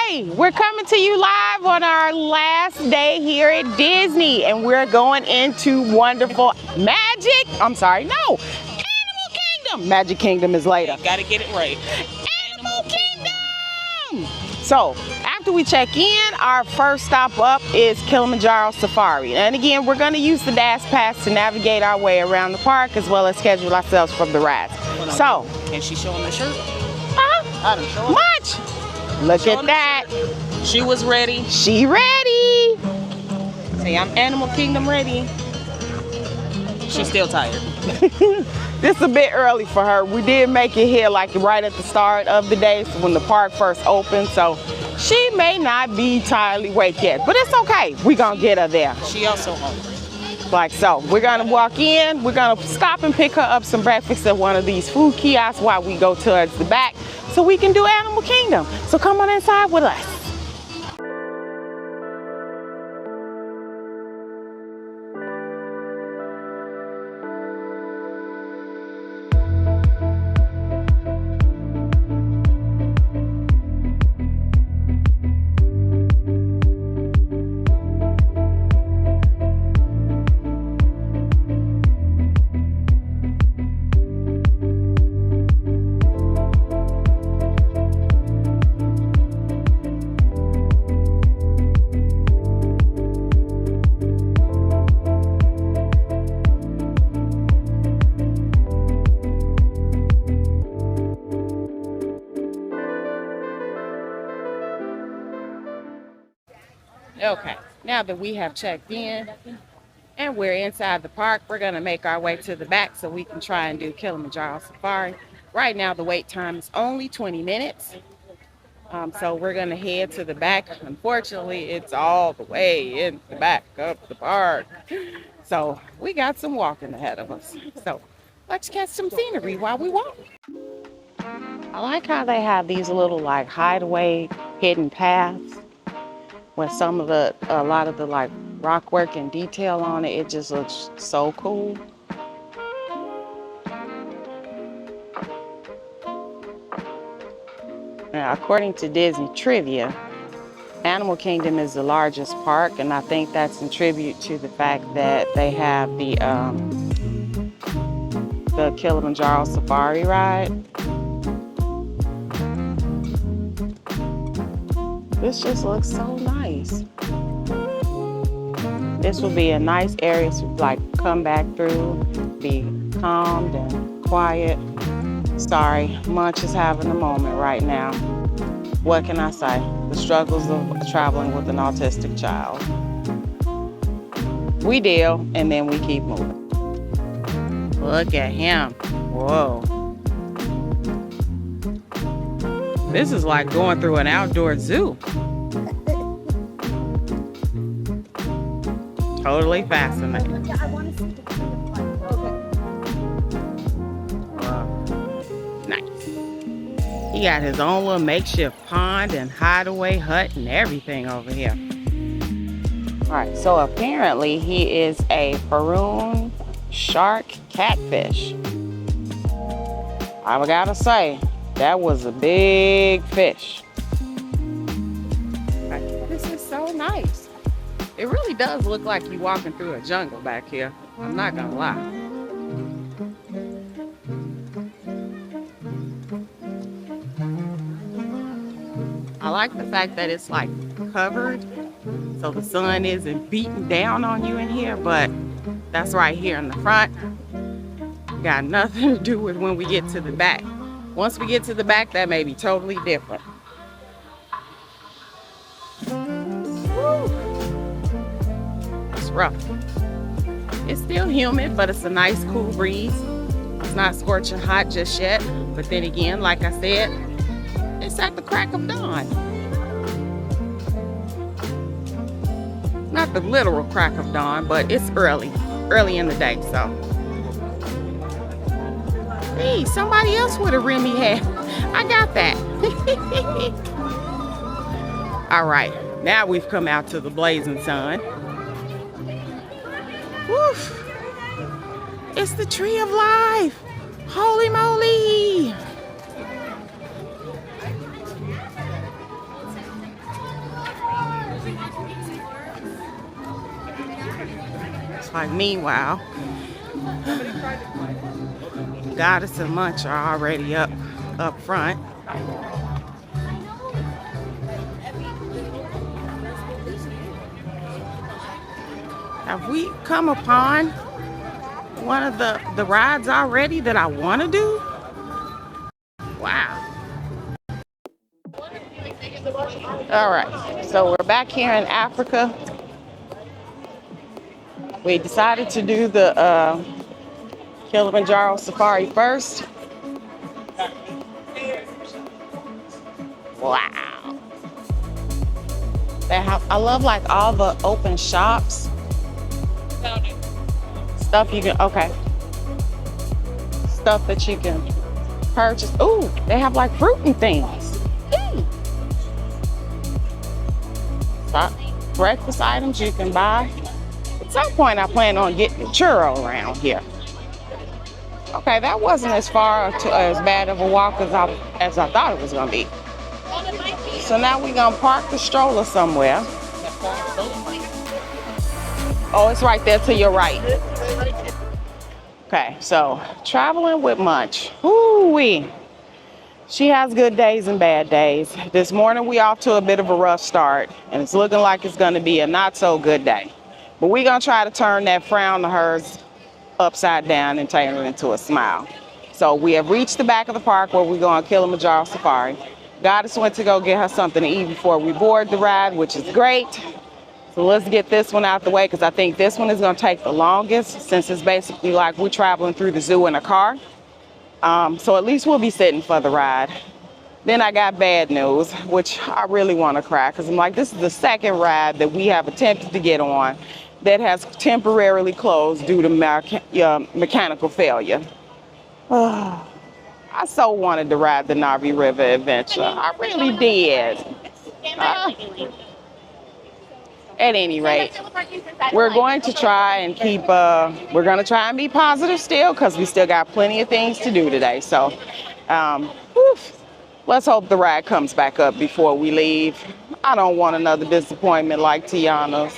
Hey, we're coming to you live on our last day here at Disney, and we're going into wonderful Magic. I'm sorry, no, Animal Kingdom. Magic Kingdom is later. You gotta get it right. Animal Kingdom. So after we check in, our first stop up is Kilimanjaro Safari. And again, we're going to use the Dash Pass to navigate our way around the park as well as schedule ourselves from the rides. So, and she's showing the shirt. I done show much. Look at that. She was ready. She ready. Say, I'm Animal Kingdom ready. She's still tired. This is a bit early for her. We did make it here like right at the start of the day, so when the park first opened, so she may not be entirely awake yet, but it's okay. We're gonna get her there. She also hungry. Like so. We're gonna walk in, we're gonna stop and pick her up some breakfast at one of these food kiosks while we go towards the back so we can do Animal Kingdom. So come on inside with us. Okay, now that we have checked in and we're inside the park, we're gonna make our way to the back so we can try and do Kilimanjaro Safari. Right now the wait time is only 20 minutes. So we're gonna head to the back. Unfortunately, it's all the way in the back of the park. So we got some walking ahead of us. So let's catch some scenery while we walk. I like how they have these little like hideaway hidden paths. With some of a lot of the like rock work and detail on it, it just looks so cool. Now, according to Disney Trivia, Animal Kingdom is the largest park, and I think that's in tribute to the fact that they have the Kilimanjaro Safari ride. This just looks so nice. This will be a nice area to like come back through, be calmed and quiet. Sorry, Munch is having a moment right now. What can I say? The struggles of traveling with an autistic child. We deal and then we keep moving. Look at him. Whoa. This is like going through an outdoor zoo. Totally fascinating. Yeah, I want to see the kingdom part. Okay. Nice. He got his own little makeshift pond and hideaway hut and everything over here. All right, so apparently he is a Faroon shark catfish. I gotta say, that was a big fish. This is so nice. It really does look like you're walking through a jungle back here. I'm not gonna lie. I like the fact that it's like covered, so the sun isn't beating down on you in here, but that's right here in the front. Got nothing to do with when we get to the back. Once we get to the back, that may be totally different. It's rough. It's still humid, but it's a nice cool breeze. It's not scorching hot just yet, but then again, like I said, it's at the crack of dawn. Not the literal crack of dawn, but it's early in the day, so. Hey, somebody else with a Remy hat. I got that. All right, now we've come out to the blazing sun. Woof. It's the tree of life. Holy moly. like meanwhile, Goddess and Munch are already up front. Have we come upon one of the rides already that I want to do? Wow. All right, so we're back here in Africa. We decided to do the Kilimanjaro Safari first. Wow. I love like all the open shops. Stuff you can, okay. Stuff that you can purchase. Ooh, they have like fruit and things. Ooh. Breakfast items you can buy. At some point I plan on getting a churro around here. Okay, that wasn't as bad of a walk as I thought it was gonna be. So now we're gonna park the stroller somewhere. Oh, it's right there to your right. Okay, so traveling with Munch. Ooh-wee. She has good days and bad days. This morning we off to a bit of a rough start, and it's looking like it's gonna be a not so good day. But we're gonna try to turn that frown of hers upside down and turn it into a smile. So we have reached the back of the park where we're going Kilimanjaro Safari. Goddess went to go get her something to eat before we board the ride, which is great. So let's get this one out the way because I think this one is gonna take the longest since it's basically like we're traveling through the zoo in a car. So at least we'll be sitting for the ride. Then I got bad news, which I really want to cry because I'm like, this is the second ride that we have attempted to get on that has temporarily closed due to mechanical failure. I so wanted to ride the Navi River Adventure. I really did. At any rate, we're going to try and we're going to try and be positive still because we still got plenty of things to do today. So, let's hope the ride comes back up before we leave. I don't want another disappointment like Tiana's.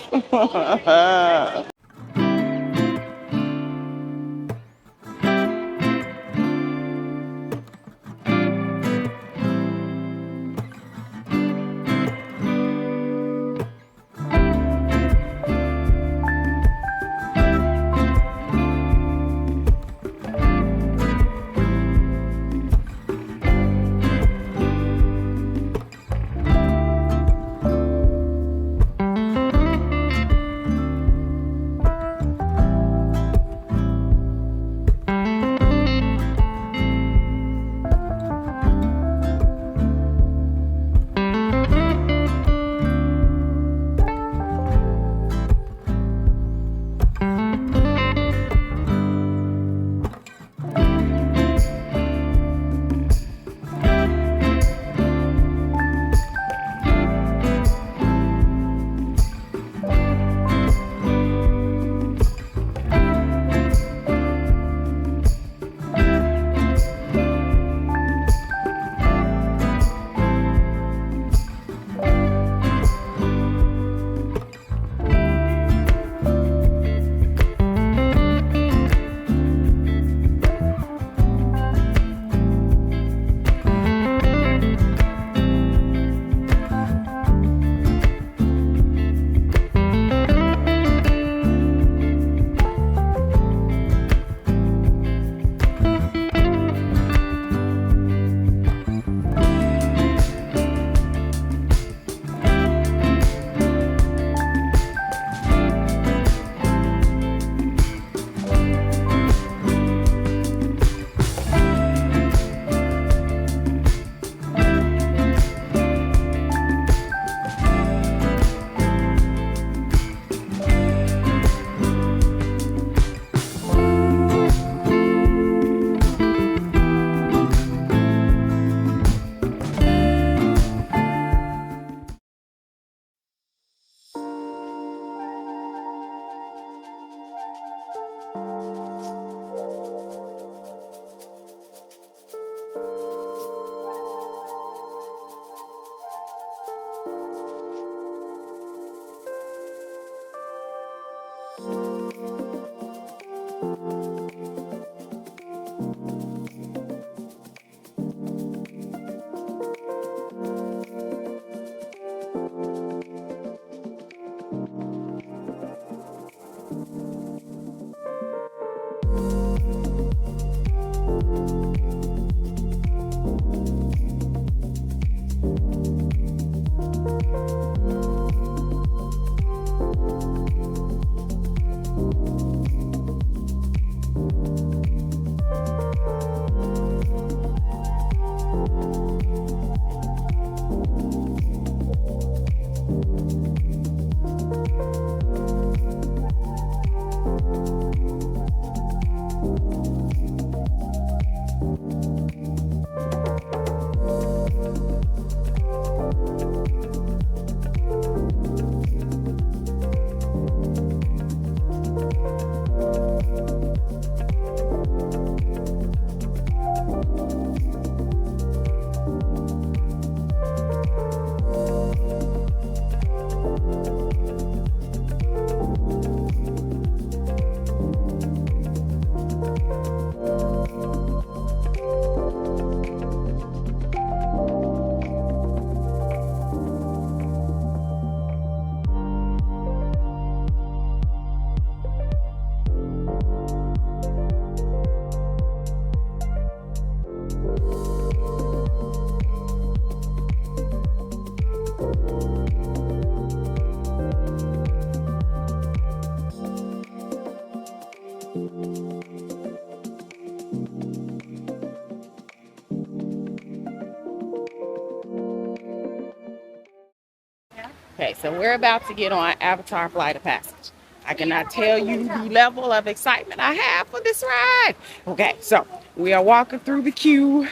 Okay, so we're about to get on Avatar Flight of Passage. I cannot tell you the level of excitement I have for this ride. Okay, so we are walking through the queue,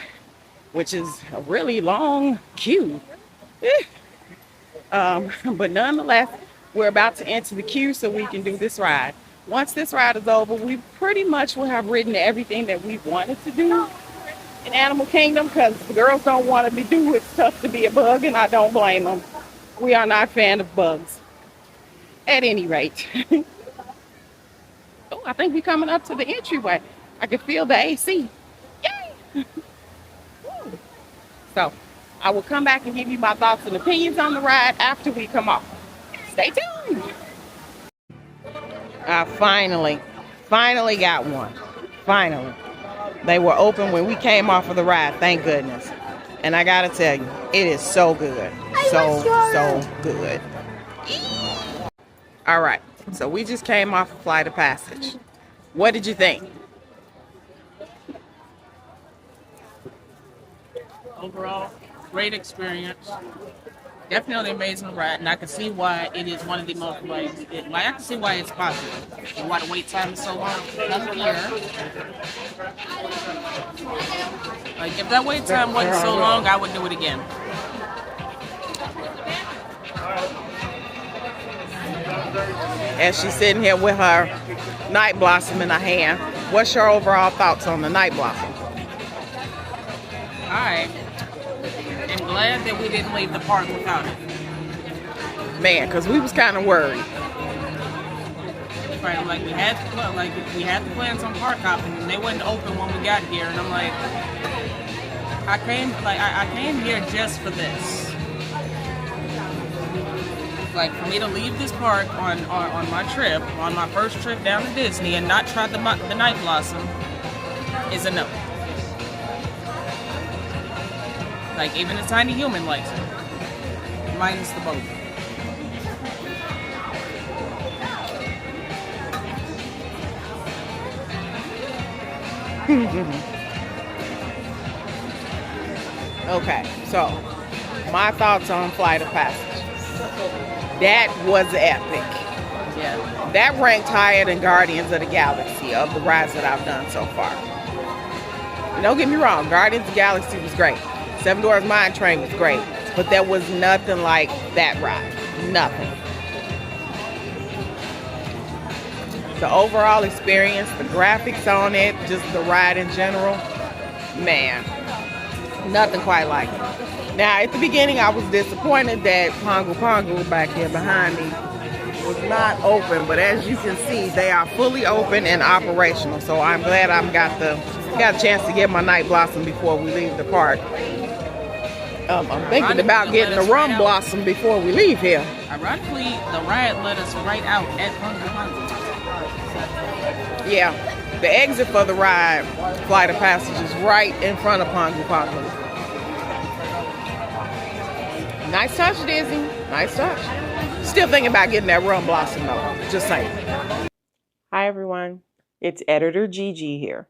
which is a really long queue. But nonetheless, we're about to enter the queue so we can do this ride. Once this ride is over, we pretty much will have ridden everything that we wanted to do in Animal Kingdom because the girls don't want to do it's tough to be a bug, and I don't blame them. We are not a fan of bugs. At any rate. Oh, I think we're coming up to the entryway. I can feel the AC. Yay! So, I will come back and give you my thoughts and opinions on the ride after we come off. Stay tuned. I finally got one. Finally. They were open when we came off of the ride, thank goodness. And I gotta tell you, it is so good. So good. All right, so we just came off of Flight of Passage. What did you think? Overall, great experience. Definitely amazing ride, and I can see why it is one of the most I can see why it's popular and why the wait time is so long. Another year. Like if that wait time wasn't so long, I would do it again. As she's sitting here with her night blossom in her hand, what's your overall thoughts on the night blossom? I am glad that we didn't leave the park without it. Man, because we was kind of worried. Right, like we had the plans on park hopping, and they wasn't open when we got here, and I'm like, I came here just for this. Like for me to leave this park on my first trip down to Disney, and not try the night blossom is a no. Like even a tiny human likes it, minus the boat. Okay, so my thoughts on Flight of Passage. That was epic. Yeah. That ranked higher than Guardians of the Galaxy of the rides that I've done so far. Don't get me wrong, Guardians of the Galaxy was great. Seven Dwarfs Mine Train was great. But there was nothing like that ride. Nothing. The overall experience, the graphics on it, just the ride in general, man, nothing quite like it. Now, at the beginning, I was disappointed that Pongo Pongo back here behind me was not open, but as you can see, they are fully open and operational. So I'm glad I got a chance to get my night blossom before we leave the park. I'm thinking about getting a rum blossom before we leave here. Ironically, the ride led us right out at Pongo Pongo. Yeah, the exit for the ride, Flight of Passage, is right in front of Pongo Pongo. Nice touch, Disney. Nice touch. Still thinking about getting that rum blossom though. Just saying. Hi everyone, it's Editor Gigi here.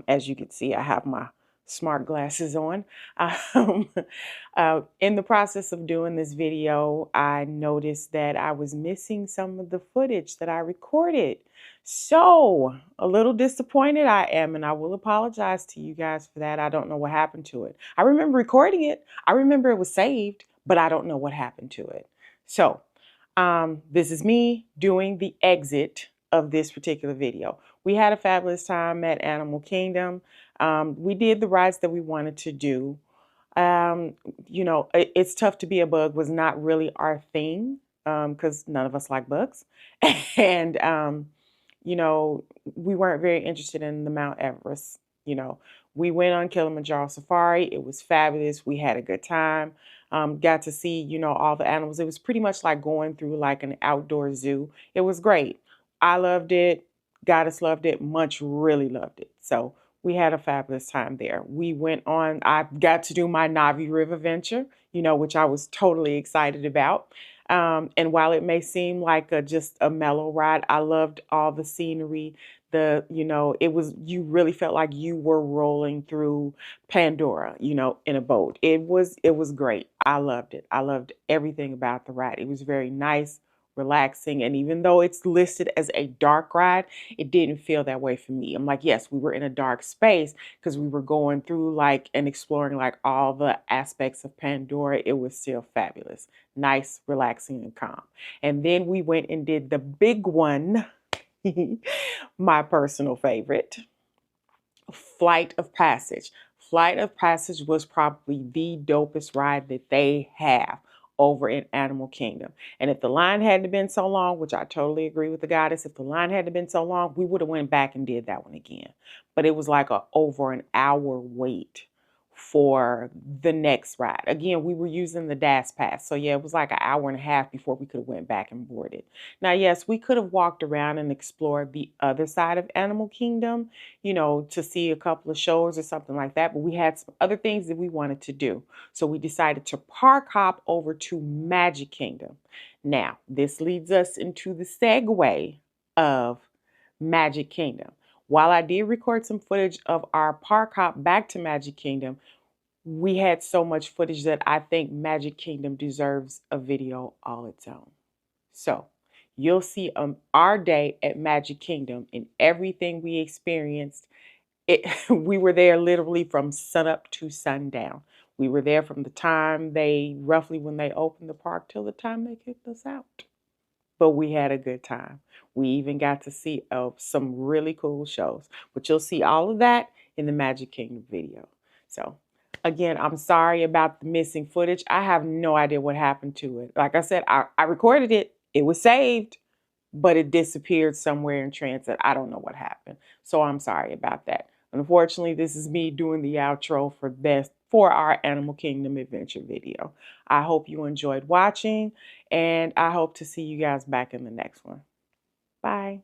As you can see, I have my smart glasses on. Um, in the process of doing this video, I noticed that I was missing some of the footage that I recorded. So, a little disappointed I am, and I will apologize to you guys for that. I don't know what happened to it. I remember recording it, I remember it was saved, but I don't know what happened to it. So, this is me doing the exit of this particular video. We had a fabulous time at Animal Kingdom. We did the rides that we wanted to do. Um, it's tough to be a bug was not really our thing because none of us like bugs. And, you know, we weren't very interested in the Mount Everest. You know, we went on Kilimanjaro Safari. It was fabulous. We had a good time. Got to see, all the animals. It was pretty much like going through like an outdoor zoo. It was great. I loved it. Goddess loved it. Munch really loved it. So we had a fabulous time there. We went on, I got to do my Navi River venture, which I was totally excited about. And while it may seem like just a mellow ride, I loved all the scenery. You really felt like you were rolling through Pandora, in a boat. It was great. I loved it. I loved everything about the ride. It was very nice, relaxing. And even though it's listed as a dark ride, it didn't feel that way for me. I'm like, yes, we were in a dark space because we were going through like and exploring like all the aspects of Pandora. It was still fabulous, nice, relaxing, and calm. And then we went and did the big one, my personal favorite, Flight of Passage. Flight of Passage was probably the dopest ride that they have over in Animal Kingdom. And if the line hadn't been so long, which I totally agree with the goddess, if the line hadn't been so long, we would have went back and did that one again. But it was like over an hour wait for the next ride. Again, we were using the DAS pass. So yeah, it was like an hour and a half before we could have went back and boarded. Now, yes, we could have walked around and explored the other side of Animal Kingdom, to see a couple of shows or something like that. But we had some other things that we wanted to do. So we decided to park hop over to Magic Kingdom. Now, this leads us into the segue of Magic Kingdom. While I did record some footage of our park hop back to Magic Kingdom, we had so much footage that I think Magic Kingdom deserves a video all its own. So you'll see our day at Magic Kingdom and everything we experienced. We were there literally from sunup to sundown. We were there from the time when they opened the park till the time they kicked us out. But we had a good time. We even got to see some really cool shows. But you'll see all of that in the Magic Kingdom video. So again, I'm sorry about the missing footage. I have no idea what happened to it. Like I said, I recorded it. It was saved, but it disappeared somewhere in transit. I don't know what happened. So I'm sorry about that. Unfortunately, this is me doing the outro for our Animal Kingdom adventure video. I hope you enjoyed watching, and I hope to see you guys back in the next one. Bye.